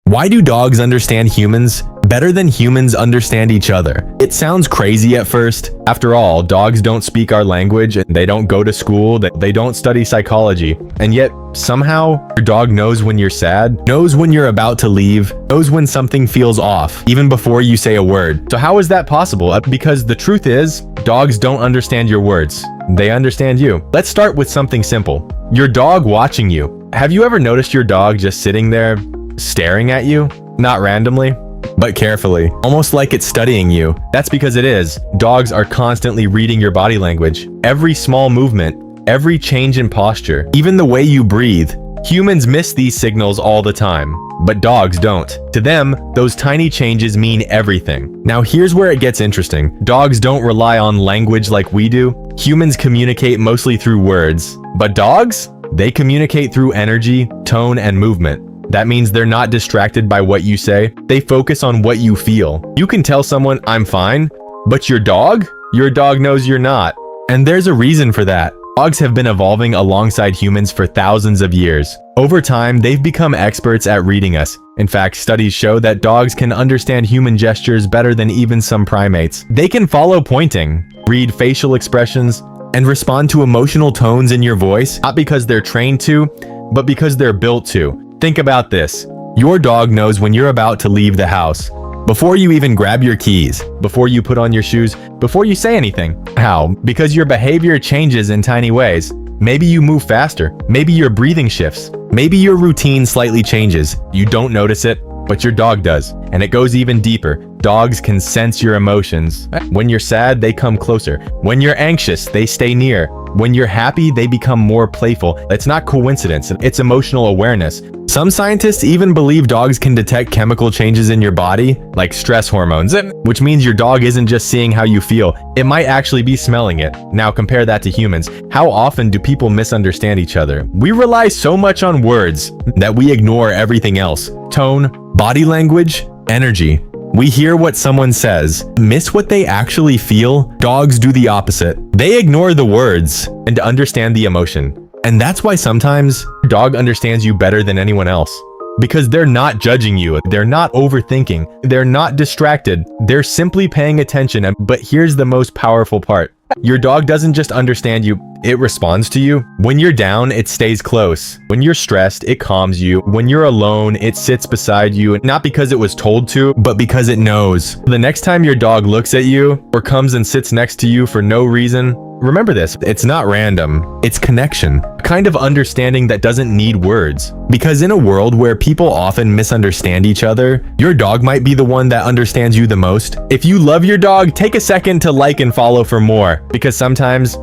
Why do dogs understand humans better than humans understand each other? It sounds crazy at first. After all, dogs don't speak our language, and they don't go to school, they don't study psychology. And yet, somehow, your dog knows when you're sad, knows when you're about to leave, knows when something feels off, even before you say a word. So how is that possible? Because the truth is, dogs don't understand your words. They understand you. Let's start with something simple. Your dog watching you. Have you ever noticed your dog just sitting there, staring at you? Not randomly, but carefully, almost like it's studying you. That's because it is. Dogs are constantly reading your body language. Every small movement, every change in posture, even the way you breathe. Humans miss these signals all the time, but dogs don't. To them, those tiny changes mean everything. Now here's where it gets interesting. Dogs don't rely on language like we do. Humans communicate mostly through words, but dogs? They communicate through energy, tone, and movement. That means they're not distracted by what you say. They focus on what you feel. You can tell someone, "I'm fine," but your dog knows you're not. And there's a reason for that. Dogs have been evolving alongside humans for thousands of years. Over time, they've become experts at reading us. In fact, studies show that dogs can understand human gestures better than even some primates. They can follow pointing, read facial expressions, and respond to emotional tones in your voice, not because they're trained to, but because they're built to. Think about this. Your dog knows when you're about to leave the house. Before you even grab your keys, before you put on your shoes, before you say anything. How? Because your behavior changes in tiny ways. Maybe you move faster. Maybe your breathing shifts. Maybe your routine slightly changes. You don't notice it, but your dog does. And it goes even deeper. Dogs can sense your emotions. When you're sad, they come closer. When you're anxious, they stay near. When you're happy, they become more playful. It's not coincidence, it's emotional awareness. Some scientists even believe dogs can detect chemical changes in your body, like stress hormones, which means your dog isn't just seeing how you feel, it might actually be smelling it. Now compare that to humans. How often do people misunderstand each other? We rely so much on words that we ignore everything else. Tone, body language, energy. We hear what someone says, miss what they actually feel. Dogs do the opposite. They ignore the words and understand the emotion. And that's why sometimes your dog understands you better than anyone else. Because they're not judging you, they're not overthinking, they're not distracted, they're simply paying attention. But here's the most powerful part. Your dog doesn't just understand you, it responds to you. When you're down, it stays close. When you're stressed, it calms you. When you're alone, it sits beside you, not because it was told to, but because it knows. The next time your dog looks at you or comes and sits next to you for no reason, remember this, it's not random, it's connection. A kind of understanding that doesn't need words. Because in a world where people often misunderstand each other, your dog might be the one that understands you the most. If you love your dog, take a second to like and follow for more. Because sometimes,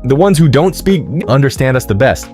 the ones who don't speak understand us the best.